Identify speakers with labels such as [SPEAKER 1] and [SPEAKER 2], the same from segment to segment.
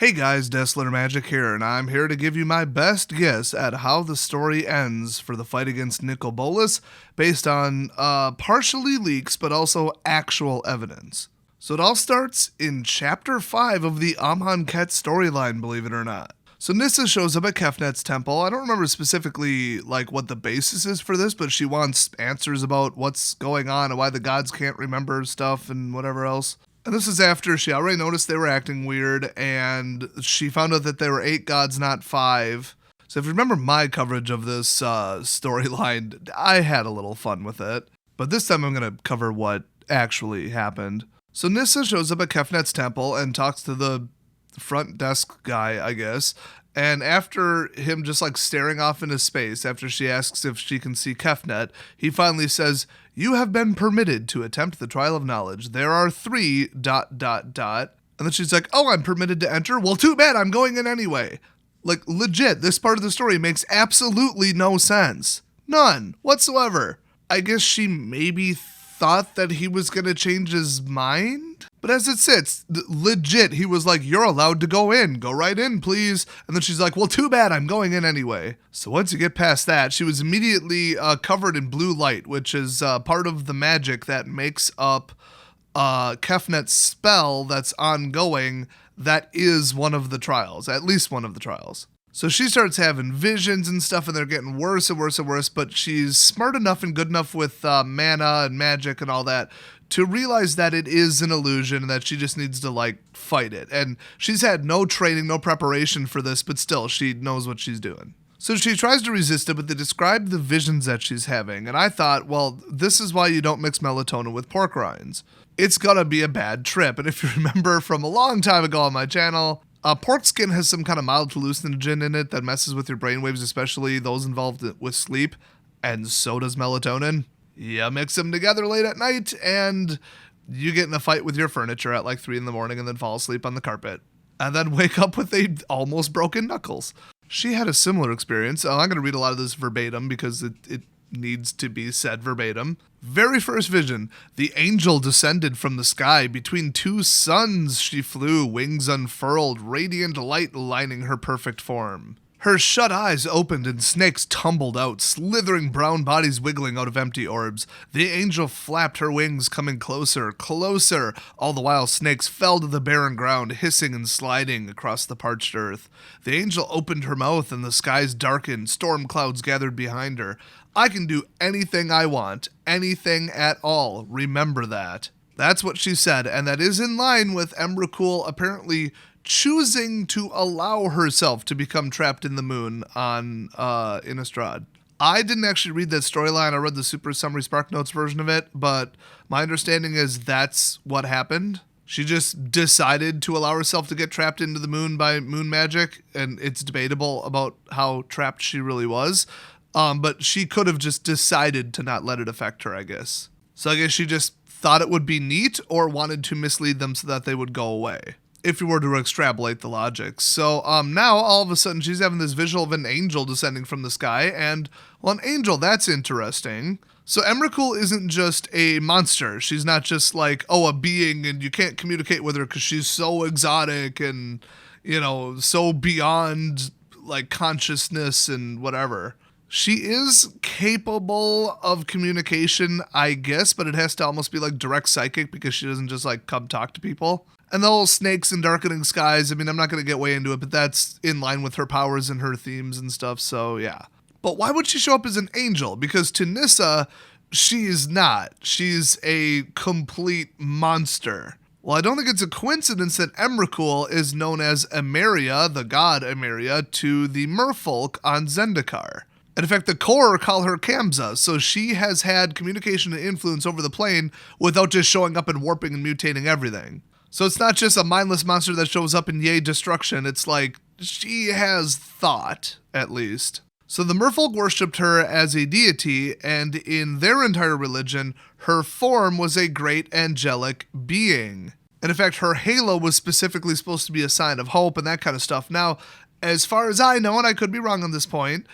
[SPEAKER 1] Hey guys, Desolate Magic here, and I'm here to give you my best guess at how the story ends for the fight against Bolas, based on partially leaks but also actual evidence. So it all starts in Chapter 5 of the Ket storyline, believe it or not. So Nyssa shows up at Kefnet's temple. I don't remember specifically what the basis is for this, but she wants answers about what's going on and why the gods can't remember stuff and whatever else. And this is after she already noticed they were acting weird, and she found out that there were 8 gods, not 5. So if you remember my coverage of this storyline, I had a little fun with it. But this time I'm going to cover what actually happened. So Nyssa shows up at Kefnet's temple and talks to the front desk guy, I guess. And after him just staring off into space, after she asks if she can see Kefnet, he finally says, "You have been permitted to attempt the trial of knowledge. There are 3... And then she's like, "Oh, I'm permitted to enter? Well, too bad, I'm going in anyway." Legit, this part of the story makes absolutely no sense. None whatsoever. I guess she maybe thought that he was going to change his mind? But as it sits, legit, he was like, "You're allowed to go in. Go right in, please." And then she's like, "Well, too bad, I'm going in anyway." So once you get past that, she was immediately covered in blue light, which is part of the magic that makes up Kefnet's spell that's ongoing. That is one of the trials, at least one of the trials. So she starts having visions and stuff, and they're getting worse and worse and worse, but she's smart enough and good enough with mana and magic and all that to realize that it is an illusion and that she just needs to, fight it. And she's had no training, no preparation for this, but still, she knows what she's doing. So she tries to resist it, but they describe the visions that she's having. And I thought, well, this is why you don't mix melatonin with pork rinds. It's gonna be a bad trip. And if you remember from a long time ago on my channel, pork skin has some kind of mild hallucinogen in it that messes with your brainwaves, especially those involved with sleep, and so does melatonin. You mix them together late at night, and you get in a fight with your furniture at 3 in the morning and then fall asleep on the carpet. And then wake up with almost broken knuckles. She had a similar experience. I'm going to read a lot of this verbatim because it needs to be said verbatim. Very first vision, the angel descended from the sky. Between 2 suns she flew, wings unfurled, radiant light lining her perfect form. Her shut eyes opened and snakes tumbled out, slithering brown bodies wiggling out of empty orbs. The angel flapped her wings, coming closer, closer. All the while snakes fell to the barren ground, hissing and sliding across the parched earth. The angel opened her mouth and the skies darkened, storm clouds gathered behind her. "I can do anything I want, anything at all. Remember that." That's what she said, and that is in line with Emrakul apparently choosing to allow herself to become trapped in the moon on Innistrad. I didn't actually read that storyline. I read the super summary Spark Notes version of it, but my understanding is that's what happened. She just decided to allow herself to get trapped into the moon by moon magic, and it's debatable about how trapped she really was. But she could have just decided to not let it affect her, I guess. So I guess she just thought it would be neat or wanted to mislead them so that they would go away, if you were to extrapolate the logic. So now, all of a sudden, she's having this visual of an angel descending from the sky, and, well, an angel, that's interesting. So Emrakul isn't just a monster. She's not just a being, and you can't communicate with her because she's so exotic and, so beyond, consciousness and whatever. She is capable of communication, I guess, but it has to almost be direct psychic because she doesn't just come talk to people. And the whole snakes and darkening skies, I'm not going to get way into it, but that's in line with her powers and her themes and stuff, so yeah. But why would she show up as an angel? Because to Nyssa, she's not. She's a complete monster. Well, I don't think it's a coincidence that Emrakul is known as Emeria, the god Emeria, to the merfolk on Zendikar. And in fact, the core call her Kamza, so she has had communication and influence over the plane without just showing up and warping and mutating everything. So it's not just a mindless monster that shows up and yay destruction, it's she has thought, at least. So the merfolk worshipped her as a deity, and in their entire religion, her form was a great angelic being. And in fact, her halo was specifically supposed to be a sign of hope and that kind of stuff. Now, as far as I know, and I could be wrong on this point,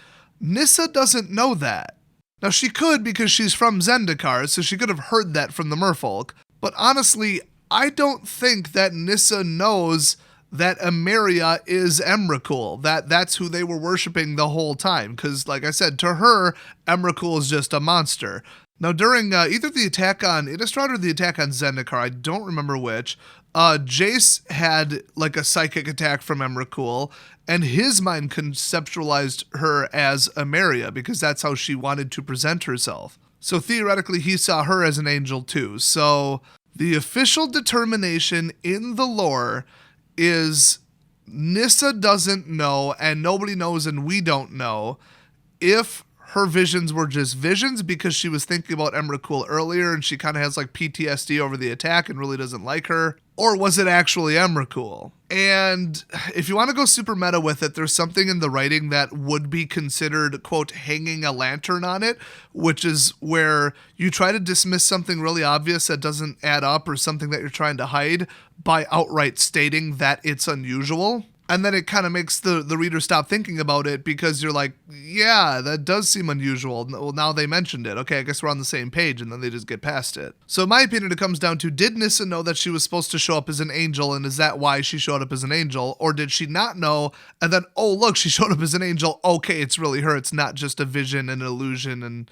[SPEAKER 1] Nyssa doesn't know that. Now, she could because she's from Zendikar, so she could have heard that from the merfolk. But honestly, I don't think that Nyssa knows that Emeria is Emrakul, that's who they were worshiping the whole time. Because, like I said, to her, Emrakul is just a monster. Now, during either the attack on Innistrad or the attack on Zendikar, I don't remember which, Jace had like a psychic attack from Emrakul, and his mind conceptualized her as Emeria because that's how she wanted to present herself. So theoretically, he saw her as an angel too. So the official determination in the lore is Nyssa doesn't know, and nobody knows, and we don't know, if her visions were just visions because she was thinking about Emrakul earlier and she kind of has like PTSD over the attack and really doesn't like her, or was it actually Emrakul? And if you want to go super meta with it, there's something in the writing that would be considered, quote, hanging a lantern on it, which is where you try to dismiss something really obvious that doesn't add up or something that you're trying to hide by outright stating that it's unusual. And then it kind of makes the reader stop thinking about it because you're like, yeah, that does seem unusual. Well, now they mentioned it. Okay, I guess we're on the same page, and then they just get past it. So in my opinion, it comes down to, did Nyssa know that she was supposed to show up as an angel, and is that why she showed up as an angel? Or did she not know, and then, oh, look, she showed up as an angel. Okay, it's really her. It's not just a vision and an illusion and,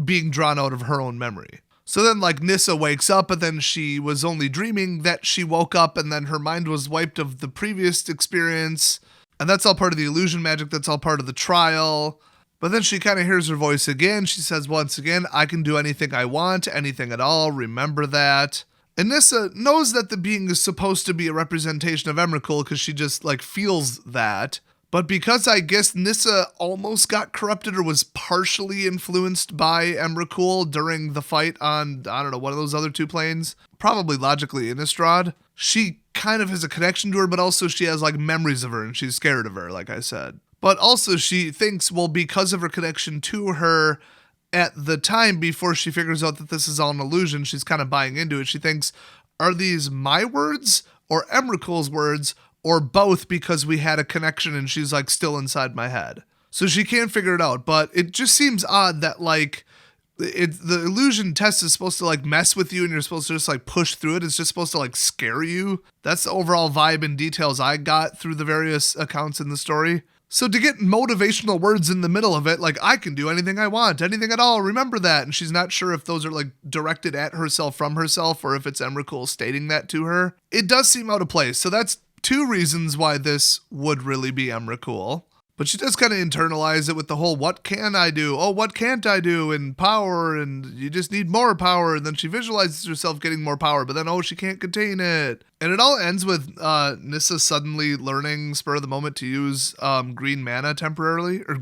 [SPEAKER 1] being drawn out of her own memory. So then, like, Nyssa wakes up, and then she was only dreaming that she woke up, and then her mind was wiped of the previous experience. And that's all part of the illusion magic. That's all part of the trial. But then she kind of hears her voice again. She says, once again, I can do anything I want, anything at all. Remember that. And Nyssa knows that the being is supposed to be a representation of Emrakul because she just, like, feels that. But because I guess Nyssa almost got corrupted or was partially influenced by Emrakul during the fight on, I don't know, one of those other two planes, probably logically Innistrad, she kind of has a connection to her, but also she has like memories of her and she's scared of her, like I said. But also she thinks, well, because of her connection to her at the time before she figures out that this is all an illusion, she's kind of buying into it. She thinks, are these my words or Emrakul's words? Or both, because we had a connection and she's like still inside my head. So she can't figure it out, but it just seems odd that like the illusion test is supposed to like mess with you and you're supposed to just like push through it. It's just supposed to like scare you. That's the overall vibe and details I got through the various accounts in the story. So to get motivational words in the middle of it, like I can do anything I want, anything at all, remember that. And she's not sure if those are like directed at herself from herself or if it's Emrakul stating that to her. It does seem out of place. So that's two reasons why this would really be Emrakul. But she does kind of internalize it with the whole, what can I do? Oh, what can't I do? And power, and you just need more power. And then she visualizes herself getting more power, but then, oh, she can't contain it. And it all ends with Nyssa suddenly learning, spur of the moment, to use green mana temporarily. Or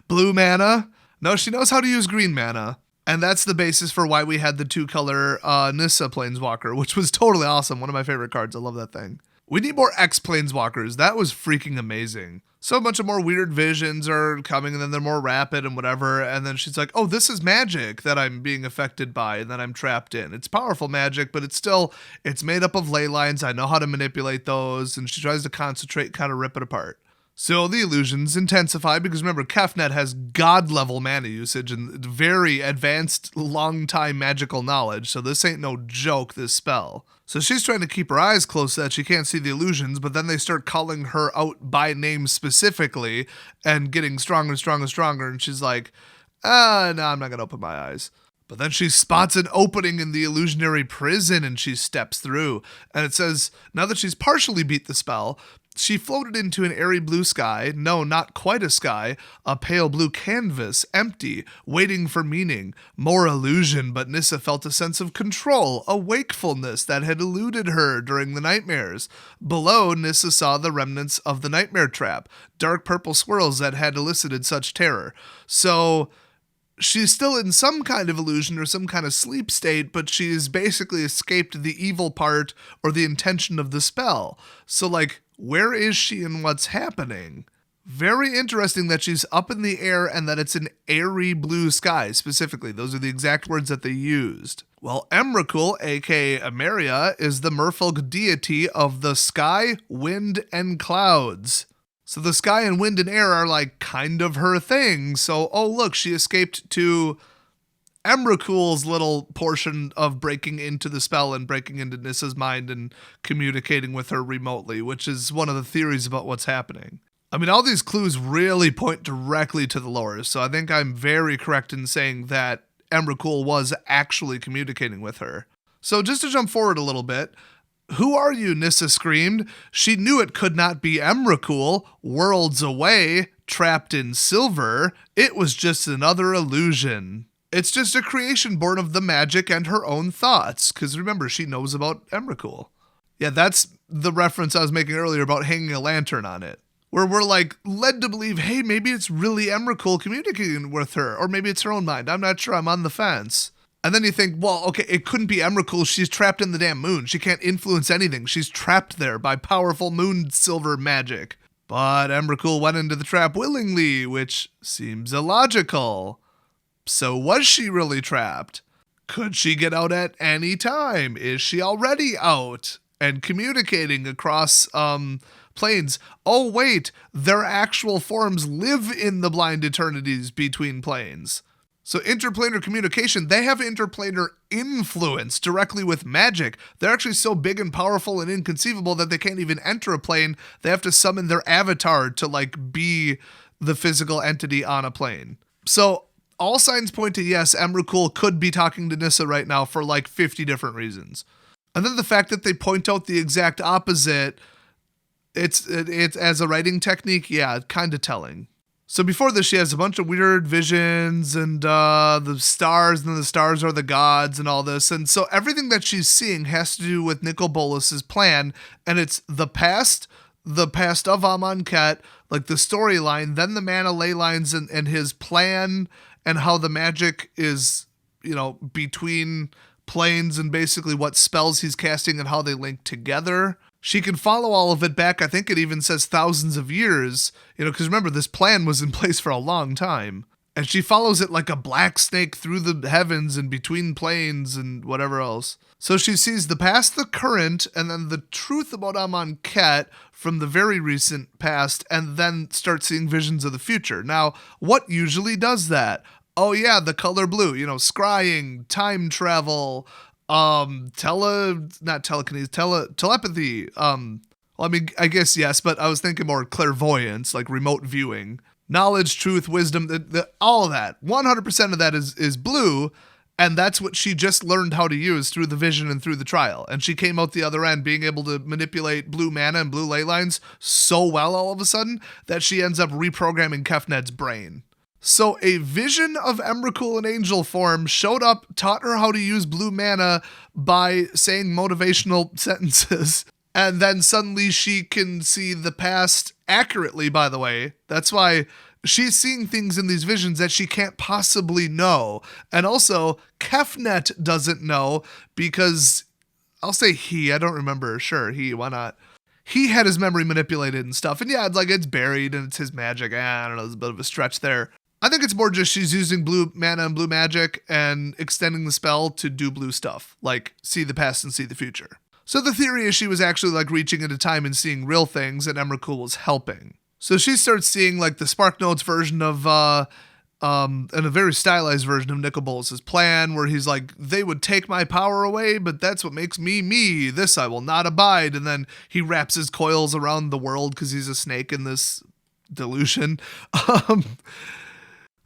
[SPEAKER 1] blue mana. No, she knows how to use green mana. And that's the basis for why we had the two-color Nyssa Planeswalker, which was totally awesome. One of my favorite cards. I love that thing. We need more X Planeswalkers. That was freaking amazing. So a bunch of more weird visions are coming, and then they're more rapid and whatever. And then she's like, oh, this is magic that I'm being affected by and that I'm trapped in. It's powerful magic, but it's made up of ley lines. I know how to manipulate those. And she tries to concentrate, kind of rip it apart. So the illusions intensify because remember, Kefnet has god-level mana usage and very advanced, long-time magical knowledge, so this ain't no joke, this spell. So she's trying to keep her eyes closed so that she can't see the illusions, but then they start calling her out by name specifically and getting stronger and stronger and stronger, and she's like, no, I'm not going to open my eyes. But then she spots an opening in the illusionary prison and she steps through. And it says, now that she's partially beat the spell, she floated into an airy blue sky, no, not quite a sky, a pale blue canvas, empty, waiting for meaning. More illusion, but Nyssa felt a sense of control, a wakefulness that had eluded her during the nightmares. Below, Nyssa saw the remnants of the nightmare trap, dark purple swirls that had elicited such terror. So she's still in some kind of illusion or some kind of sleep state, but she's basically escaped the evil part or the intention of the spell. So, like, where is she and what's happening? Very interesting that she's up in the air and that it's an airy blue sky, specifically. Those are the exact words that they used. Well, Emrakul, aka Emeria, is the merfolk deity of the sky, wind, and clouds. So the sky and wind and air are like kind of her thing. So, oh look, she escaped to Emrakul's little portion of breaking into the spell and breaking into Nyssa's mind and communicating with her remotely, which is one of the theories about what's happening. I mean, all these clues really point directly to the lore, so I think I'm very correct in saying that Emrakul was actually communicating with her. So just to jump forward a little bit, "Who are you?" Nyssa screamed. She knew it could not be Emrakul, worlds away, trapped in silver. It was just another illusion. It's just a creation born of the magic and her own thoughts, because remember, she knows about Emrakul. Yeah, that's the reference I was making earlier about hanging a lantern on it, where we're like led to believe, hey, maybe it's really Emrakul communicating with her, or maybe it's her own mind. I'm not sure. I'm on the fence. And then you think, well, okay, it couldn't be Emrakul. She's trapped in the damn moon. She can't influence anything. She's trapped there by powerful moon silver magic. But Emrakul went into the trap willingly, which seems illogical. So was she really trapped? Could she get out at any time? Is she already out and communicating across planes? Oh wait, their actual forms live in the blind eternities between planes. So interplanar communication, they have interplanar influence directly with magic. They're actually so big and powerful and inconceivable that they can't even enter a plane. They have to summon their avatar to like be the physical entity on a plane. So all signs point to yes, Emrakul could be talking to Nyssa right now for like 50 different reasons. And then the fact that they point out the exact opposite, it's as a writing technique, yeah, kind of telling. So before this, she has a bunch of weird visions and the stars, and the stars are the gods and all this. And so everything that she's seeing has to do with Nicol Bolas's plan, and it's the past of Amonkhet, like the storyline, then the mana ley lines and his plan, and how the magic is, between planes and basically what spells he's casting and how they link together. She can follow all of it back. I think it even says thousands of years, because remember, this plan was in place for a long time. And she follows it like a black snake through the heavens and between planes and whatever else. So she sees the past, the current, and then the truth about Amonkhet from the very recent past, and then starts seeing visions of the future. Now, what usually does that? Oh yeah, the color blue, scrying, time travel, telepathy. I guess yes, but I was thinking more clairvoyance, like remote viewing. Knowledge, truth, wisdom, all of that. 100% of that is blue, and that's what she just learned how to use through the vision and through the trial. And she came out the other end being able to manipulate blue mana and blue ley lines so well all of a sudden that she ends up reprogramming Kefnet's brain. So a vision of Emrakul in angel form showed up, taught her how to use blue mana by saying motivational sentences. And then suddenly she can see the past accurately, by the way. That's why she's seeing things in these visions that she can't possibly know. And also, Kefnet doesn't know because, I'll say he, I don't remember. Sure, he, why not? He had his memory manipulated and stuff. And yeah, it's buried and it's his magic. I don't know, there's a bit of a stretch there. I think it's more just she's using blue mana and blue magic and extending the spell to do blue stuff, like see the past and see the future. So the theory is she was actually like reaching into time and seeing real things, and Emrakul was helping. So she starts seeing like the Spark Notes version of, and a very stylized version of Nicol Bolas's plan, where he's like, they would take my power away, but that's what makes me me. This I will not abide. And then he wraps his coils around the world because he's a snake in this delusion.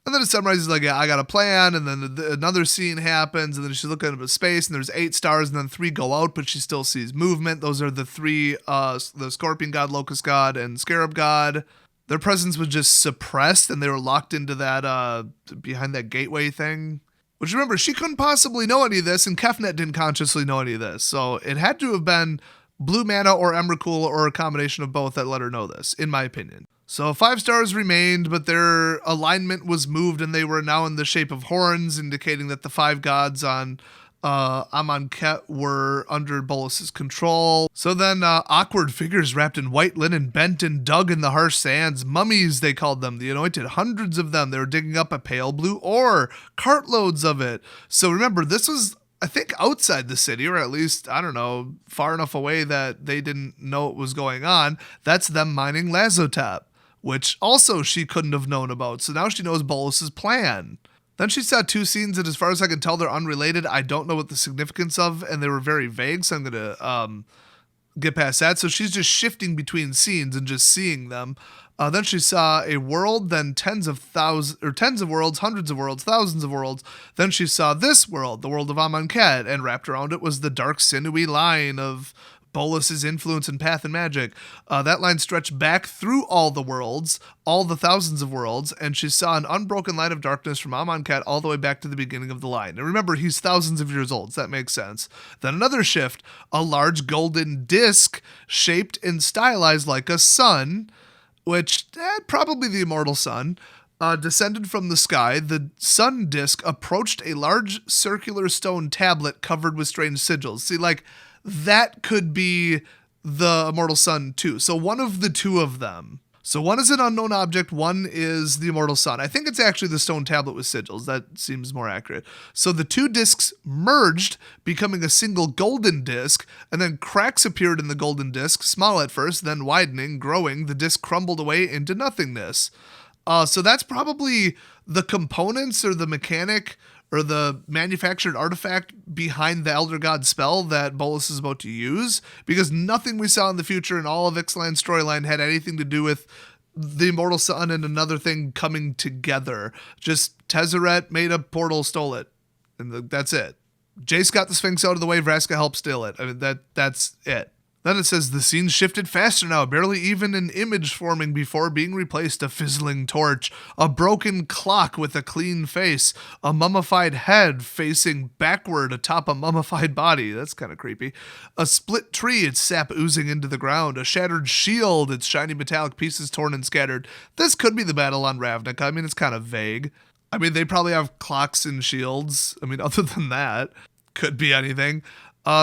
[SPEAKER 1] And then it summarizes like, yeah, I got a plan, and then another scene happens, and then she's looking up at space, and there's 8 stars, and then 3 go out, but she still sees movement. Those are the 3, the Scorpion God, Locust God, and Scarab God. Their presence was just suppressed, and they were locked into that, behind that gateway thing. Which, remember, she couldn't possibly know any of this, and Kefnet didn't consciously know any of this. So it had to have been blue mana or Emrakul or a combination of both that let her know this, in my opinion. So 5 stars remained, but their alignment was moved, and they were now in the shape of horns, indicating that the 5 gods on Amonkhet were under Bolas's control. So then awkward figures wrapped in white linen bent and dug in the harsh sands. Mummies, they called them. The anointed, hundreds of them. They were digging up a pale blue ore, cartloads of it. So remember, this was, I think, outside the city, or at least, I don't know, far enough away that they didn't know what was going on. That's them mining Lazotep, which also she couldn't have known about. So now she knows Bolas's plan. Then she saw two scenes that, as far as I can tell, they're unrelated. I don't know what the significance of, and they were very vague, so I'm going to get past that. So she's just shifting between scenes and just seeing them. Then she saw a world, then tens of worlds, hundreds of worlds, thousands of worlds. Then she saw this world, the world of Amonkhet, and wrapped around it was the dark, sinewy line of Bolas's influence and path and magic. That line stretched back through all the worlds, all the thousands of worlds, and she saw an unbroken line of darkness from Amonkhet all the way back to the beginning of the line. And remember, he's thousands of years old, so that makes sense. Then another shift, a large golden disc shaped and stylized like a sun, which, probably the immortal sun, descended from the sky. The sun disk approached a large circular stone tablet covered with strange sigils. See, like, that could be the immortal sun too. So one of the two of them. So one is an unknown object, one is the immortal sun. I think it's actually the stone tablet with sigils. That seems more accurate. So the two discs merged, becoming a single golden disc, and then cracks appeared in the golden disc, small at first, then widening, growing. The disc crumbled away into nothingness. So that's probably the components or the mechanic or the manufactured artifact behind the Elder God spell that Bolas is about to use, because nothing we saw in the future in all of Ixalan's storyline had anything to do with the Immortal Sun and another thing coming together. Just Tezzeret made a portal, stole it, and that's it. Jace got the Sphinx out of the way, Vraska helped steal it. I mean, that's it. Then it says the scene shifted faster now, barely even an image forming before being replaced. A fizzling torch, a broken clock with a clean face, a mummified head facing backward atop a mummified body. That's kind of creepy. A split tree, its sap oozing into the ground. A shattered shield, its shiny metallic pieces torn and scattered. This could be the battle on Ravnica. I mean, it's kind of vague. I mean, they probably have clocks and shields. I mean, other than that, could be anything.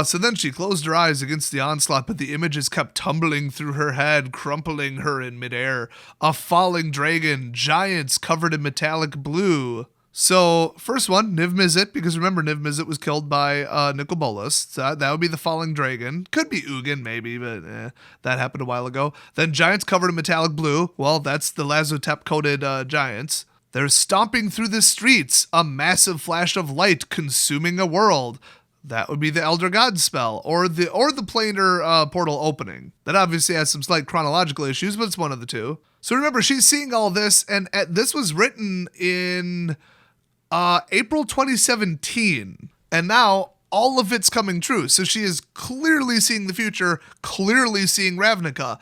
[SPEAKER 1] So then she closed her eyes against the onslaught, but the images kept tumbling through her head, crumpling her in midair. A falling dragon, giants covered in metallic blue. So, first one, Niv Mizzet, because remember, Niv Mizzet was killed by Nicol Bolas. So that would be the falling dragon. Could be Ugin, maybe, but that happened a while ago. Then giants covered in metallic blue. Well, that's the Lazotep-coated giants. They're stomping through the streets, a massive flash of light consuming a world. That would be the Elder God spell, or the planar portal opening. That obviously has some slight chronological issues, but it's one of the two. So remember, she's seeing all this, and this was written in April 2017, and now all of it's coming true. So she is clearly seeing the future, clearly seeing Ravnica.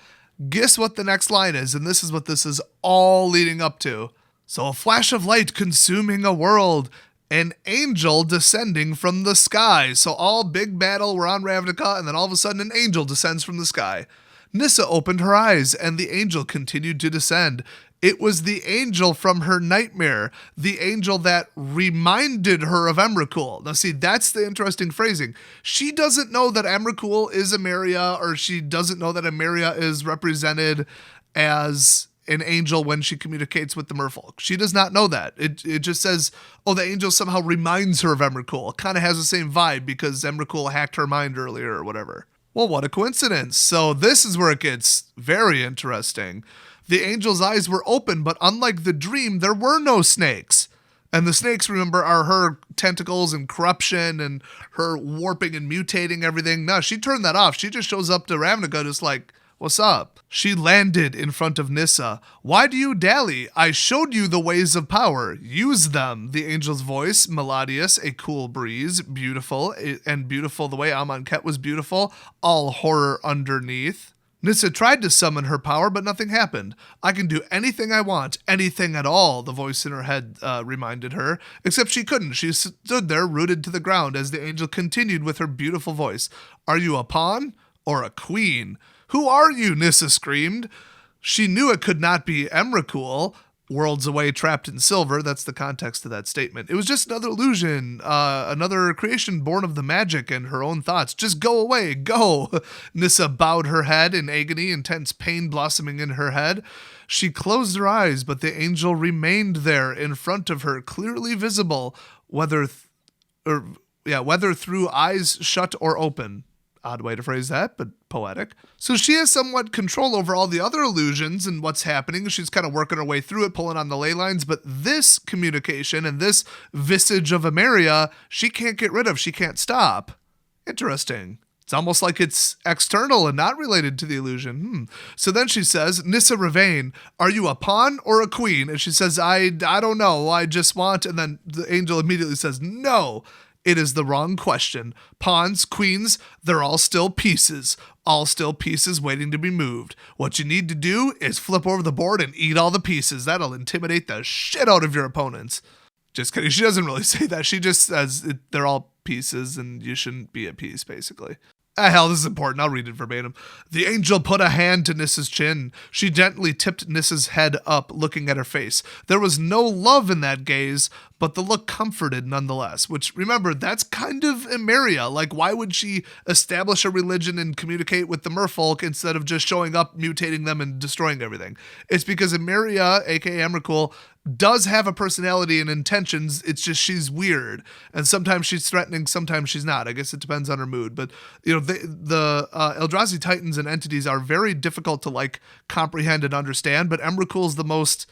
[SPEAKER 1] Guess what the next line is, and this is what this is all leading up to. So a flash of light consuming a world, an angel descending from the sky. So all big battle, we're on Ravnica, and then all of a sudden an angel descends from the sky. Nyssa opened her eyes, and the angel continued to descend. It was the angel from her nightmare, the angel that reminded her of Emrakul. Now see, that's the interesting phrasing. She doesn't know that Emrakul is Emeria, or she doesn't know that Emeria is represented as an angel when she communicates with the merfolk. She does not know that. It just says, oh, the angel somehow reminds her of Emrakul. Kind of has the same vibe because Emrakul hacked her mind earlier or whatever. Well, what a coincidence. So this is where it gets very interesting. The angel's eyes were open, but unlike the dream, there were no snakes. And the snakes, remember, are her tentacles and corruption and her warping and mutating everything. No, she turned that off. She just shows up to Ravnica just like, what's up? She landed in front of Nyssa. Why do you dally? I showed you the ways of power. Use them. The angel's voice, melodious, a cool breeze, beautiful, and beautiful the way Amonkhet was beautiful, all horror underneath. Nyssa tried to summon her power, but nothing happened. I can do anything I want, anything at all, the voice in her head reminded her. Except she couldn't. She stood there, rooted to the ground, as the angel continued with her beautiful voice. Are you a pawn or a queen? Who are you? Nyssa screamed. She knew it could not be Emrakul, worlds away trapped in silver. That's the context of that statement. It was just another illusion, another creation born of the magic and her own thoughts. Just go away, go. Nyssa bowed her head in agony, intense pain blossoming in her head. She closed her eyes, but the angel remained there in front of her, clearly visible, whether through eyes shut or open. Odd way to phrase that, but poetic. So she has somewhat control over all the other illusions and what's happening. She's kind of working her way through it, pulling on the ley lines, but this communication and this visage of Emeria, she can't get rid of. She can't stop. Interesting. It's almost like it's external and not related to the illusion. So then she says, Nyssa Ravain, are you a pawn or a queen? And she says, I don't know. I just want. And then the angel immediately says, no, it is the wrong question. Pawns, queens, they're all still pieces. All still pieces waiting to be moved. What you need to do is flip over the board and eat all the pieces. That'll intimidate the shit out of your opponents. Just kidding. She doesn't really say that. She just says they're all pieces and you shouldn't be a piece, basically. Hell, this is important. I'll read it verbatim. The angel put a hand to Nyssa's chin. She gently tipped Nyssa's head up, looking at her face. There was no love in that gaze, but the look comforted nonetheless, which, remember, that's kind of Emeria. Like, why would she establish a religion and communicate with the merfolk instead of just showing up, mutating them, and destroying everything? It's because Emeria, aka Emrakul, does have a personality and intentions. It's just she's weird, and sometimes she's threatening, sometimes she's not. I guess it depends on her mood. But the Eldrazi titans and entities are very difficult to like comprehend and understand. But Emrakul's the most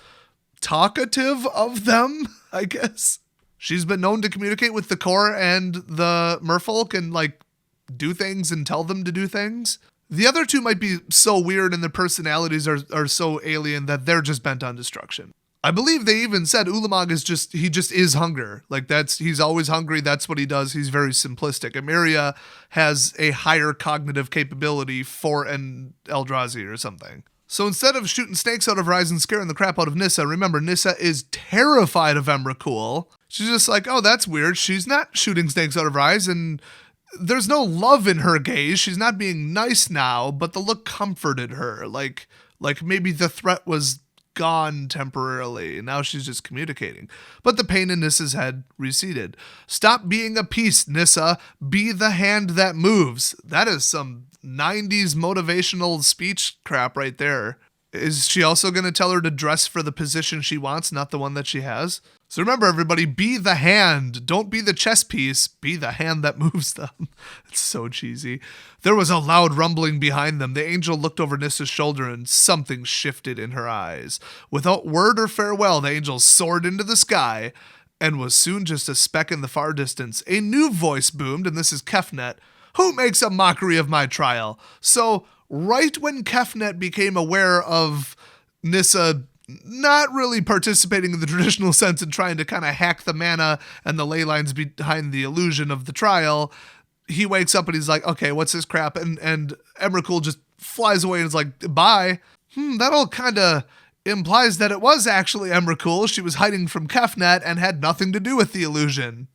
[SPEAKER 1] talkative of them, I guess. She's been known to communicate with the core and the merfolk and like do things and tell them to do things. The other two might be so weird and their personalities are so alien that they're just bent on destruction. I believe they even said Ulamog is just is hunger. Like he's always hungry. That's what he does. He's very simplistic. Emeria has a higher cognitive capability for an Eldrazi or something. So instead of shooting snakes out of her eyes and scaring the crap out of Nyssa, remember, Nyssa is terrified of Emrakul. She's just like, oh, that's weird. She's not shooting snakes out of her eyes, and there's no love in her gaze. She's not being nice now, but the look comforted her. Like maybe the threat was gone temporarily. Now she's just communicating. But the pain in Nyssa's head receded. Stop being a piece, Nyssa. Be the hand that moves. That is some 90s motivational speech crap right there. Is she also going to tell her to dress for the position she wants, not the one that she has? So remember, everybody, be the hand. Don't be the chess piece. Be the hand that moves them. It's so cheesy. There was a loud rumbling behind them. The angel looked over Nyssa's shoulder and something shifted in her eyes. Without word or farewell, the angel soared into the sky and was soon just a speck in the far distance. A new voice boomed, and this is Kefnet. Who makes a mockery of my trial? So right when Kefnet became aware of Nyssa not really participating in the traditional sense and trying to kind of hack the mana and the ley lines behind the illusion of the trial, he wakes up and he's like, okay, what's this crap? And Emrakul just flies away and is like, bye. That all kind of implies that it was actually Emrakul. She was hiding from Kefnet and had nothing to do with the illusion.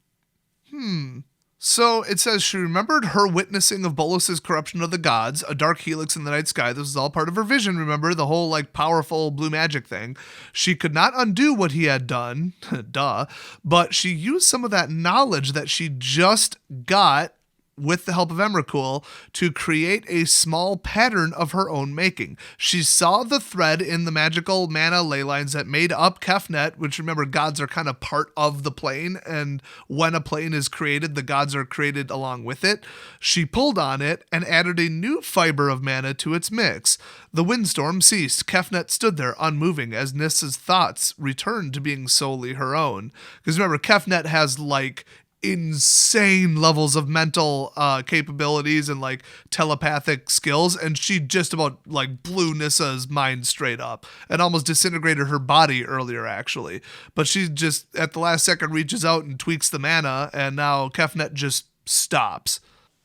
[SPEAKER 1] So it says she remembered her witnessing of Bolas's corruption of the gods, a dark helix in the night sky. This was all part of her vision, remember? The whole, like, powerful blue magic thing. She could not undo what he had done, duh, but she used some of that knowledge that she just got with the help of Emrakul to create a small pattern of her own making. She saw the thread in the magical mana ley lines that made up Kefnet, which, remember, gods are kind of part of the plane, and when a plane is created, the gods are created along with it. She pulled on it and added a new fiber of mana to its mix. The windstorm ceased. Kefnet stood there unmoving as Nyssa's thoughts returned to being solely her own. Because remember, Kefnet has, like, insane levels of mental capabilities and like telepathic skills, and she just about like blew Nyssa's mind straight up and almost disintegrated her body earlier, actually. But she just at the last second reaches out and tweaks the mana, and now Kefnet just stops.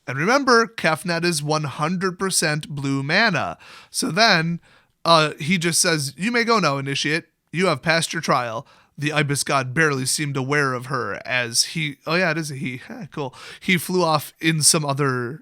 [SPEAKER 1] And remember, Kefnet is 100% blue mana. So then he just says, you may go now, Initiate. You have passed your trial. The Ibis god barely seemed aware of her as he... Oh yeah, it is a he. Cool. He flew off in to some other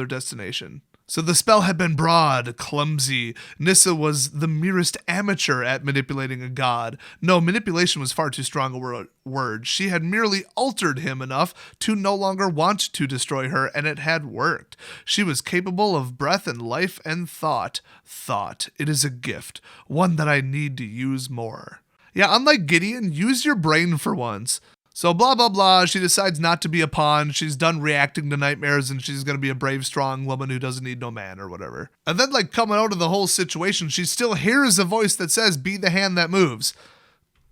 [SPEAKER 1] destination. So the spell had been broad, clumsy. Nyssa was the merest amateur at manipulating a god. No, manipulation was far too strong a word. She had merely altered him enough to no longer want to destroy her, and it had worked. She was capable of breath and life and thought. Thought. It is a gift, one that I need to use more. Yeah, unlike Gideon, use your brain for once. So blah, blah, blah. She decides not to be a pawn. She's done reacting to nightmares and she's going to be a brave, strong woman who doesn't need no man or whatever. And then like coming out of the whole situation, she still hears a voice that says, be the hand that moves.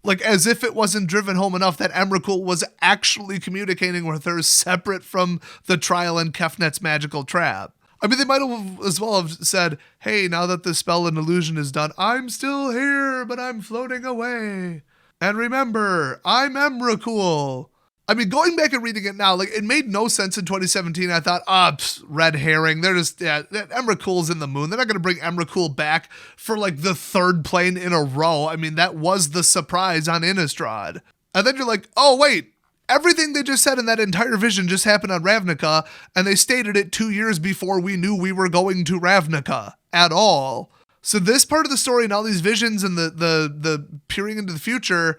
[SPEAKER 1] Like as if it wasn't driven home enough that Emrakul was actually communicating with her separate from the trial in Kefnet's magical trap. I mean, they might have as well have said, hey, now that the spell and illusion is done, I'm still here, but I'm floating away. And remember, I'm Emrakul. I mean, going back and reading it now, like it made no sense in 2017. I thought, red herring. They're just, Emrakul's in the moon. They're not going to bring Emrakul back for like the third plane in a row. I mean, that was the surprise on Innistrad. And then you're like, oh, wait. Everything they just said in that entire vision just happened on Ravnica, and they stated it 2 years before we knew we were going to Ravnica at all. So this part of the story and all these visions and the peering into the future,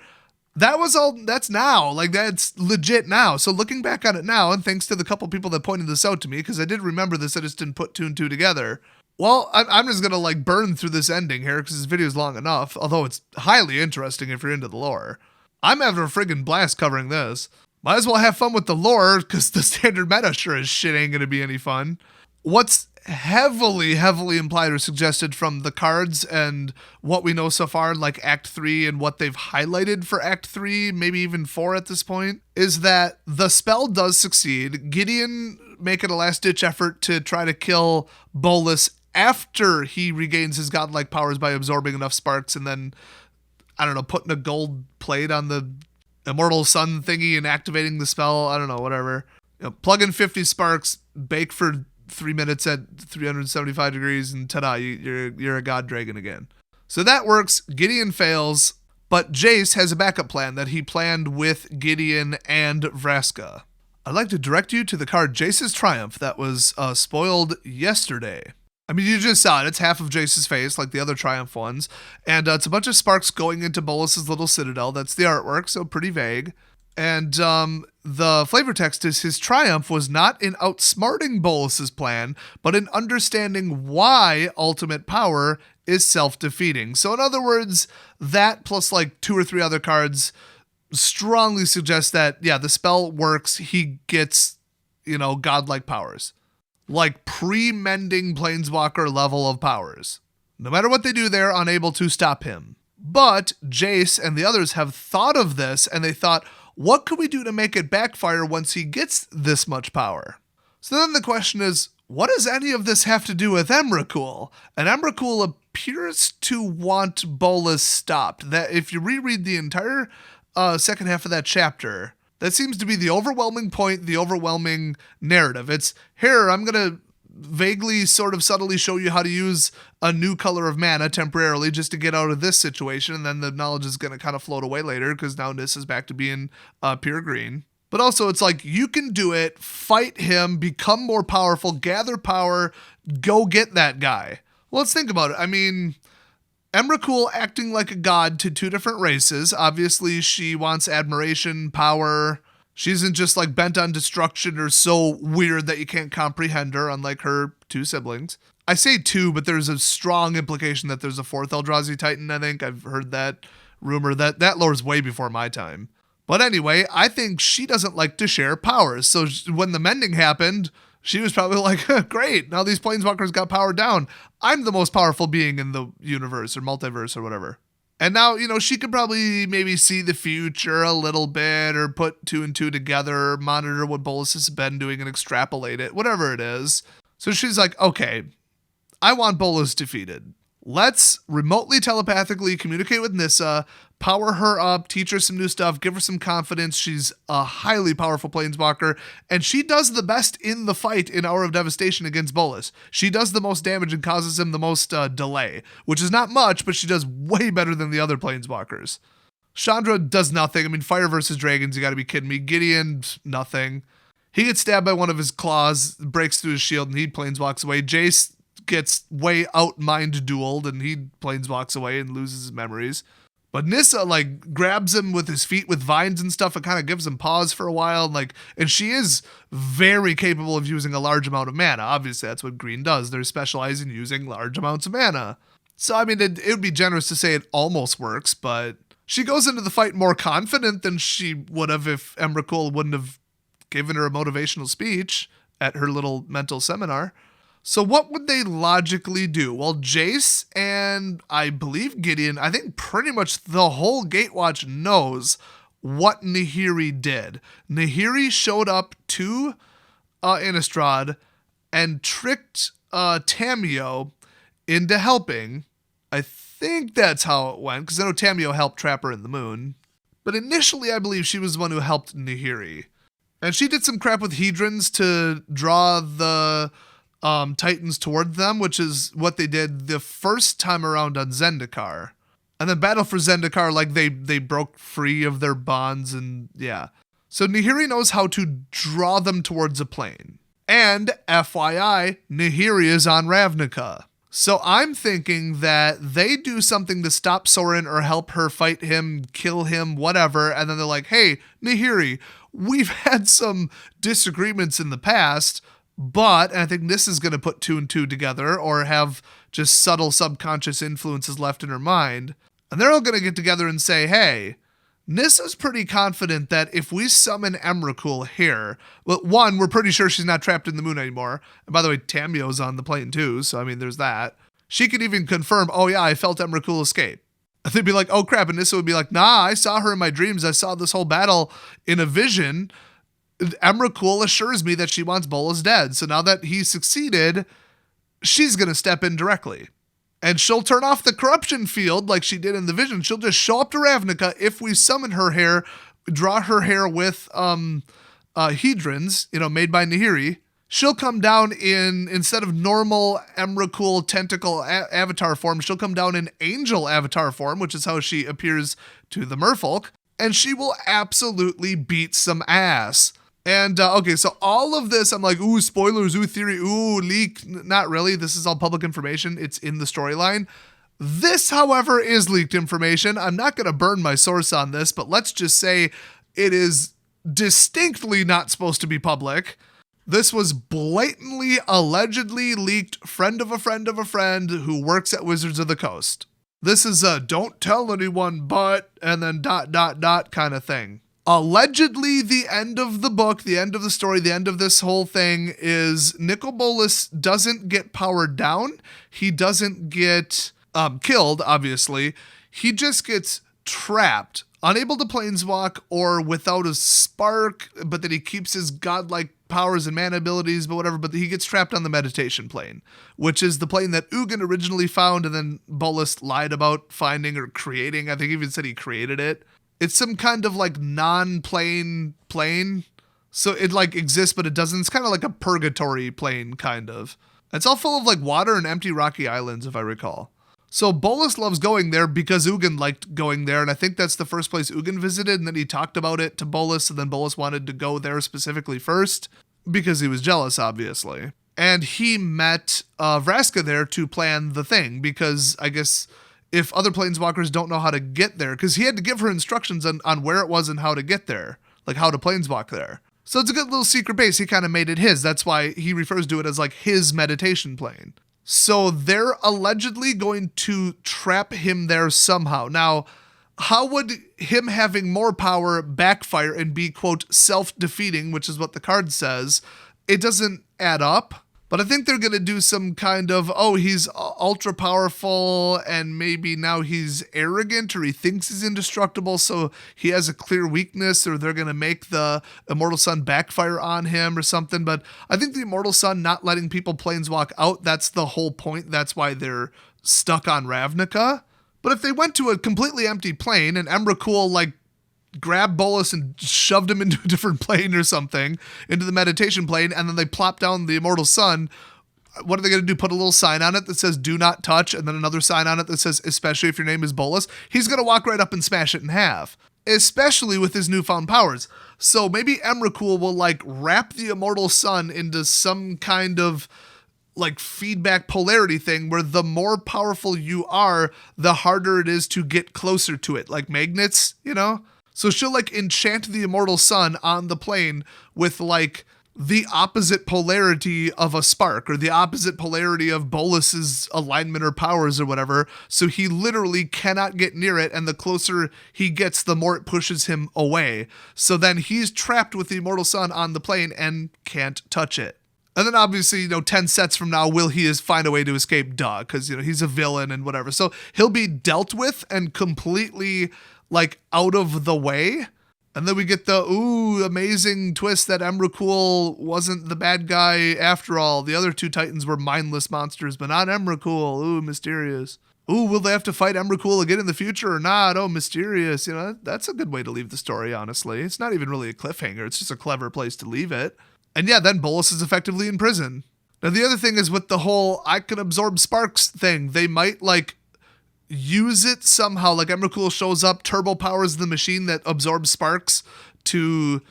[SPEAKER 1] that's now. Like, that's legit now. So looking back on it now, and thanks to the couple people that pointed this out to me, because I did remember this, I just didn't put 2 and 2 together. Well, I'm just going to, like, burn through this ending here, because this video is long enough, although it's highly interesting if you're into the lore. I'm having a friggin' blast covering this. Might as well have fun with the lore, because the standard meta sure as shit ain't going to be any fun. What's heavily implied or suggested from the cards and what we know so far in like Act 3 and what they've highlighted for Act 3, maybe even 4 at this point, is that the spell does succeed. Gideon making a last-ditch effort to try to kill Bolas after he regains his godlike powers by absorbing enough sparks and then, I don't know, putting a gold plate on the immortal sun thingy and activating the spell. I don't know, whatever. Plug in 50 sparks, bake for 3 minutes at 375 degrees, and ta-da, you're a god dragon again. So that works. Gideon fails, but Jace has a backup plan that he planned with Gideon and Vraska. I'd like to direct you to the card Jace's Triumph that was spoiled yesterday. I mean, you just saw it. It's half of Jace's face, like the other Triumph ones. And it's a bunch of sparks going into Bolas' little citadel. That's the artwork, so pretty vague. And the flavor text is his triumph was not in outsmarting Bolas' plan, but in understanding why ultimate power is self-defeating. So in other words, that plus like 2 or 3 other cards strongly suggest that, yeah, the spell works. He gets, godlike powers. Like pre-mending Planeswalker level of powers. No matter what they do, they're unable to stop him. But Jace and the others have thought of this, and they thought, what could we do to make it backfire once he gets this much power? So then the question is, what does any of this have to do with Emrakul? And Emrakul appears to want Bolas stopped. That if you reread the entire second half of that chapter, that seems to be the overwhelming point, the overwhelming narrative. It's, here, I'm going to vaguely sort of subtly show you how to use a new color of mana temporarily just to get out of this situation, and then the knowledge is going to kind of float away later because now Nyssa is back to being pure green. But also it's like, you can do it, fight him, become more powerful, gather power, go get that guy. Well, let's think about it. I mean, Emrakul acting like a god to 2 different races. Obviously she wants admiration, power. She isn't just like bent on destruction or so weird that you can't comprehend her, unlike her 2 siblings. I say 2, but there's a strong implication that there's a 4th Eldrazi Titan, I think. I've heard that rumor. That lore's way before my time. But anyway, I think she doesn't like to share powers. So when the mending happened, she was probably like, great, now these Planeswalkers got powered down. I'm the most powerful being in the universe or multiverse or whatever. And now, she could probably maybe see the future a little bit or put 2 and 2 together, monitor what Bolas has been doing and extrapolate it, whatever it is. So she's like, okay, I want Bolas defeated. Let's remotely telepathically communicate with Nyssa, power her up, teach her some new stuff, give her some confidence. She's a highly powerful Planeswalker, and she does the best in the fight in Hour of Devastation against Bolas. She does the most damage and causes him the most delay, which is not much, but she does way better than the other Planeswalkers. Chandra does nothing. I mean, fire versus dragons, you gotta be kidding me. Gideon, nothing. He gets stabbed by one of his claws, breaks through his shield, and he planeswalks away. Jace gets way out-mind-dueled, and he planeswalks away and loses his memories. But Nyssa, grabs him with his feet with vines and stuff and kind of gives him pause for a while. And she is very capable of using a large amount of mana. Obviously, that's what green does. They're specialized in using large amounts of mana. So, I mean, it would be generous to say it almost works, but She goes into the fight more confident than she would have if Emrakul wouldn't have given her a motivational speech at her little mental seminar. So what would they logically do? Well, Jace and I believe Gideon, I think pretty much the whole Gatewatch knows what Nahiri did. Nahiri showed up to Innistrad and tricked Tamio into helping. I think that's how it went, because I know Tamio helped trap her in the moon. But initially, I believe she was the one who helped Nahiri. And she did some crap with Hedrons to draw the Titans toward them, which is what they did the first time around on Zendikar. And then Battle for Zendikar, like they broke free of their bonds, and yeah. So Nahiri knows how to draw them towards a plane. And FYI, Nahiri is on Ravnica. So I'm thinking that they do something to stop Sorin or help her fight him, kill him, whatever. And then they're like, hey, Nahiri, we've had some disagreements in the past, but, and I think Nyssa is going to put 2 and 2 together or have just subtle subconscious influences left in her mind. And they're all going to get together and say, hey, Nissa's pretty confident that if we summon Emrakul here, well, one, we're pretty sure she's not trapped in the moon anymore. And by the way, Tamio's on the plane too, so I mean, there's that. She could even confirm, oh yeah, I felt Emrakul escape. And they'd be like, oh crap, and Nyssa would be like, nah, I saw her in my dreams. I saw this whole battle in a vision. Emrakul assures me that she wants Bolas dead. So now that he succeeded, she's going to step in directly. And she'll turn off the corruption field like she did in the vision. She'll just show up to Ravnica if we summon her hair, draw her hair with Hedrons, made by Nahiri. She'll come down in, instead of normal Emrakul tentacle avatar form, she'll come down in angel avatar form, which is how she appears to the merfolk. And she will absolutely beat some ass. And, okay, so all of this, I'm like, ooh, spoilers, ooh, theory, ooh, leak. Not really. This is all public information. It's in the storyline. This, however, is leaked information. I'm not going to burn my source on this, but let's just say it is distinctly not supposed to be public. This was blatantly, allegedly leaked friend of a friend of a friend who works at Wizards of the Coast. This is a don't tell anyone but, and then ... kind of thing. Allegedly, the end of the book, the end of the story, the end of this whole thing is Nicol Bolas doesn't get powered down. He doesn't get killed, obviously. He just gets trapped, unable to planeswalk or without a spark, but that he keeps his godlike powers and mana abilities, but whatever, but he gets trapped on the meditation plane, which is the plane that Ugin originally found and then Bolas lied about finding or creating. I think he even said he created it. It's some kind of like non-plane plane. So it like exists, but it doesn't. It's kind of like a purgatory plane, kind of. It's all full of like water and empty rocky islands, if I recall. So Bolas loves going there because Ugin liked going there. And I think that's the first place Ugin visited. And then he talked about it to Bolas. And then Bolas wanted to go there specifically first because he was jealous, obviously. And he met Vraska there to plan the thing because I guess if other planeswalkers don't know how to get there, because he had to give her instructions on where it was and how to get there, like how to planeswalk there. So it's a good little secret base. He kind of made it his. That's why he refers to it as like his meditation plane. So they're allegedly going to trap him there somehow. Now, how would him having more power backfire and be, quote, self-defeating, which is what the card says? It doesn't add up. But I think they're going to do some kind of, oh, he's ultra powerful and maybe now he's arrogant or he thinks he's indestructible, so he has a clear weakness, or they're going to make the Immortal Sun backfire on him or something. But I think the Immortal Sun not letting people planeswalk out, that's the whole point. That's why they're stuck on Ravnica. But if they went to a completely empty plane and Emrakul like grabbed Bolas and shoved him into a different plane or something, into the meditation plane, and then they plop down the Immortal Sun, what are they going to do? Put a little sign on it that says do not touch, and then another sign on it that says especially if your name is Bolas? He's going to walk right up and smash it in half, especially with his newfound powers. So maybe Emrakul will like wrap the Immortal Sun into some kind of like feedback polarity thing where the more powerful you are, the harder it is to get closer to it, like magnets, So she'll like enchant the Immortal Sun on the plane with like the opposite polarity of a spark or the opposite polarity of Bolas's alignment or powers or whatever. So he literally cannot get near it. And the closer he gets, the more it pushes him away. So then he's trapped with the immortal sun on the plane and can't touch it. And then obviously, 10 sets from now, will he find a way to escape? Duh, because, he's a villain and whatever. So he'll be dealt with and completely, out of the way. And then we get the, amazing twist that Emrakul wasn't the bad guy after all. The other two Titans were mindless monsters, but not Emrakul. Ooh, mysterious. Ooh, will they have to fight Emrakul again in the future or not? Oh, mysterious. That's a good way to leave the story, honestly. It's not even really a cliffhanger. It's just a clever place to leave it. And yeah, then Bolas is effectively in prison. Now, the other thing is with the whole I can absorb sparks thing, they might, use it somehow. Emrakul shows up, turbo powers the machine that absorbs sparks to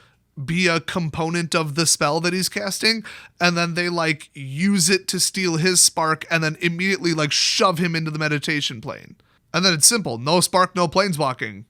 [SPEAKER 1] be a component of the spell that he's casting, and then they use it to steal his spark and then immediately shove him into the meditation plane. And then it's simple. No spark, no planeswalking.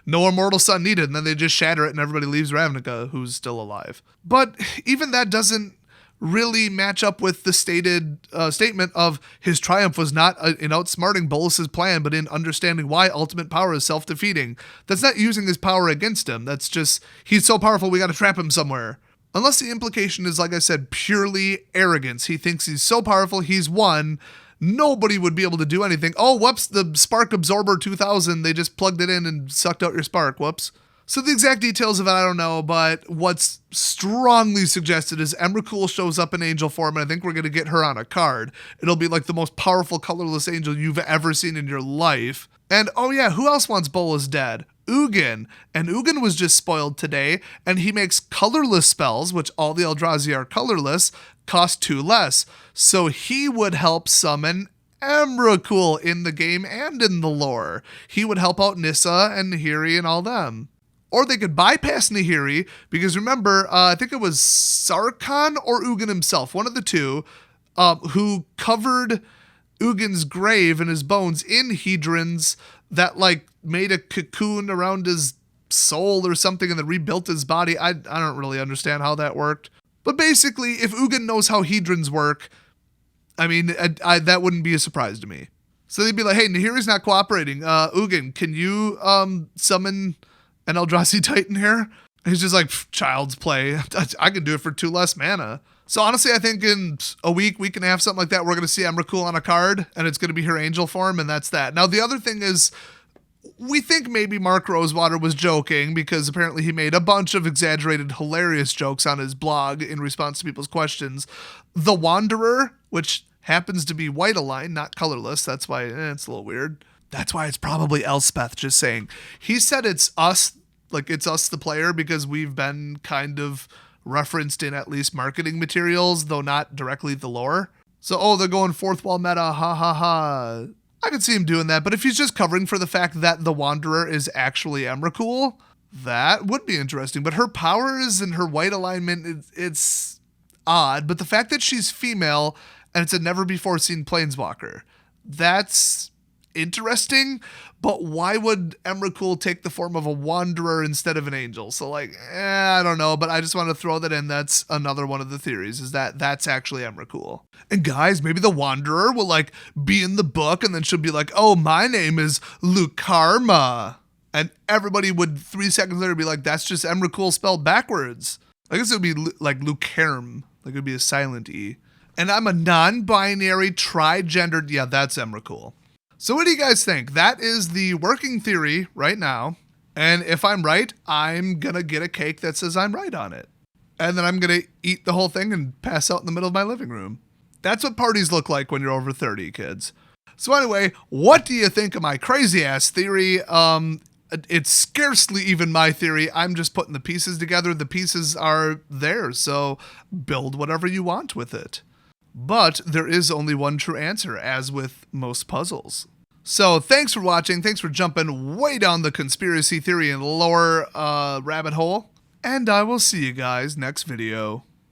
[SPEAKER 1] No immortal sun needed, and then they just shatter it and everybody leaves Ravnica, who's still alive. But even that doesn't really match up with the stated statement of his triumph was not in outsmarting Bolas's plan, but in understanding why ultimate power is self-defeating. That's not using his power against him. That's just, he's so powerful, we gotta trap him somewhere. Unless the implication is, like I said, purely arrogance. He thinks he's so powerful, he's won, nobody would be able to do anything. Oh, whoops, the Spark Absorber 2000, they just plugged it in and sucked out your spark, whoops. So the exact details of it, I don't know, but what's strongly suggested is Emrakul shows up in angel form, and I think we're going to get her on a card. It'll be the most powerful colorless angel you've ever seen in your life. And oh yeah, who else wants Bolas dead? Ugin. And Ugin was just spoiled today, and he makes colorless spells, which all the Eldrazi are colorless, cost 2 less. So he would help summon Emrakul in the game and in the lore. He would help out Nyssa and Nahiri and all them. Or they could bypass Nahiri, because remember, I think it was Sarkhan or Ugin himself, one of the two, who covered Ugin's grave and his bones in hedrons that made a cocoon around his soul or something and then rebuilt his body. I don't really understand how that worked. But basically, if Ugin knows how hedrons work, I mean, that wouldn't be a surprise to me. So they'd be like, hey, Nahiri's not cooperating. Ugin, can you summon an Eldrazi Titan here? And he's just like, child's play. I can do it for 2 less mana. So honestly, I think in a week and a half, something like that, we're going to see Emrakul on a card, and it's going to be her angel form, and that's that. Now, the other thing is, we think maybe Mark Rosewater was joking, because apparently he made a bunch of exaggerated, hilarious jokes on his blog in response to people's questions. The Wanderer, which happens to be white aligned, not colorless, that's why it's a little weird. That's why it's probably Elspeth just saying. He said it's us, it's us the player, because we've been kind of referenced in at least marketing materials, though not directly the lore. So, they're going fourth wall meta, ha ha ha. I could see him doing that, but if he's just covering for the fact that the Wanderer is actually Emrakul, that would be interesting. But her powers and her white alignment, it's odd. But the fact that she's female and it's a never-before-seen planeswalker, that's interesting. But why would Emrakul take the form of a Wanderer instead of an angel? So, I don't know, but I just want to throw that in. That's another one of the theories, is that that's actually Emrakul. And guys, maybe the Wanderer will, be in the book, and then she'll be like, oh, my name is Lukarma. And everybody would 3 seconds later be like, that's just Emrakul spelled backwards. I guess it would be Lukarm. It would be a silent E. And I'm a non-binary, tri-gendered, yeah, that's Emrakul. So what do you guys think? That is the working theory right now. And if I'm right, I'm going to get a cake that says I'm right on it. And then I'm going to eat the whole thing and pass out in the middle of my living room. That's what parties look like when you're over 30, kids. So anyway, what do you think of my crazy ass theory? It's scarcely even my theory. I'm just putting the pieces together. The pieces are there, so build whatever you want with it. But there is only one true answer, as with most puzzles. So thanks for watching. Thanks for jumping way down the conspiracy theory and lore rabbit hole. And I will see you guys next video.